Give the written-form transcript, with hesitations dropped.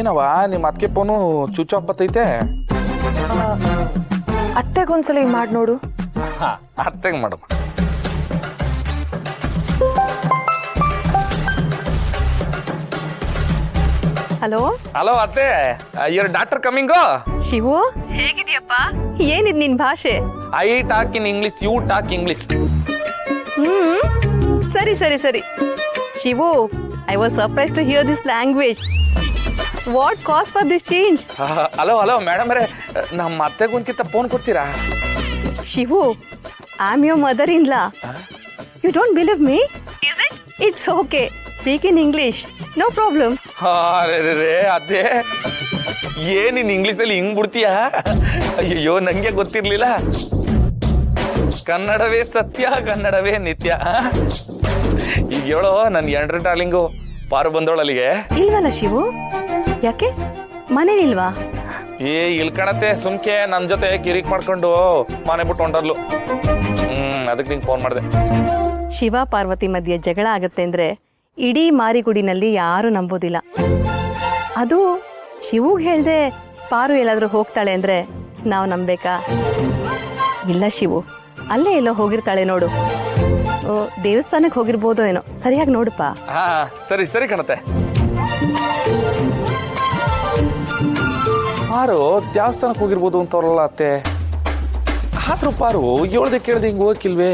ಏನವ ನಿಮ್ಮ ಅತ್ತಿಗೆ ಫೋನು ಸ್ವಿಚ್ ಆಫ್ ಬತ್ತೈತೆ. ಅತ್ತೆಗೊಂದ್ಸಲ ಮಾಡಿ ನೋಡು. ಅತ್ತೆಗೆ ಮಾಡಮ್ಮ. ಹಲೋ ಹಲೋ ಅತ್ತೆ, ಯುವರ್ ಡಾಕ್ಟರ್ ಕಮಿಂಗು. ಶಿವು ಹೇಗಿದ್ಯಪ್ಪ? ಏನಿದ್ ನಿನ್ ಭಾಷೆ? I talk in English, you talk English. ಸರಿ ಸರಿ ಸರಿ. Shivu, I was surprise to hear this language. What cause for this change? Hello hello madam ರೇ, ನಮ್ಮ ಅತ್ತೆಗೆ ಒಂಚಿತ್ತ ಫೋನ್ ಕೊಡ್ತೀರಾ? Shivu, I am your mother in law. You don't believe me? Is it? It's okay, speak in English, no problem. ರೇ ಅದೇ ಏನಿನ್ ಇಂಗ್ಲಿಷಲ್ಲಿ ಹಿಂಗ್ ಬಿಡ್ತೀಯಾ? ಅಯ್ಯೋ ನಂಗೆ ಗೊತ್ತಿರ್ಲಿಲ್ಲ. ಕನ್ನಡವೇ ಸತ್ಯ, ಕನ್ನಡವೇ ನಿತ್ಯ. ಈಗ ಹೇಳೋ ನನ್ ಎಂಡ್ರ ಡಾರ್ಲಿಂಗು ಪಾರು ಬಂದೋಳಲ್ಲಿಗೆ. ಇಲ್ವಲ್ಲ ಶಿವು, ಯಾಕೆ ಮನೇಲಿಲ್ವಾ? ಇಲ್ ಕಣತ್ತೆ, ಸುಮ್ಕೆ ನನ್ ಜೊತೆ ಕಿರಿಕ್ ಮಾಡ್ಕೊಂಡು ಮನೆ ಬಿಟ್ಟು ಹೊಂಟರ್ಲು. ಅದಕ್ಕೆ ನಿಂಗೆ ಫೋನ್ ಮಾಡಿದೆ. ಶಿವ ಪಾರ್ವತಿ ಮಧ್ಯೆ ಜಗಳ ಆಗತ್ತೆ ಅಂದ್ರೆ ಇಡೀ ಮಾರಿಗುಡಿನಲ್ಲಿ ಯಾರು ನಂಬೋದಿಲ್ಲ. ಅದು ಶಿವುಗ್ ಹೇಳ್ದೆ ಪಾರು ಎಲ್ಲಾದ್ರೂ ಹೋಗ್ತಾಳೆ ಅಂದ್ರೆ ನಾವು ನಂಬೇಕಾ? ಇಲ್ಲ ಶಿವು, ಅಲ್ಲೇ ಎಲ್ಲೋ ಹೋಗಿರ್ತಾಳೆ ನೋಡು. ಓ, ದೇವಸ್ಥಾನಕ್ಕೆ ಹೋಗಿರ್ಬೋದೋ ಏನೋ, ಸರಿಯಾಗಿ ನೋಡಪ್ಪ. ಹಾ ಸರಿ ಸರಿ ಕಣತ್ತೆ. ಪಾರು ದೇವಸ್ಥಾನಕ್ಕೆ ಹೋಗಿರ್ಬೋದು ಅಂತವ್ರಲ್ಲ ಅತ್ತೆ. ಆದ್ರೂ ಪಾರು ಹೇಳ್ದೆ ಕೇಳ್ದೆ ಹಿಂಗ್ ಹೋಗಿಲ್ವೇ?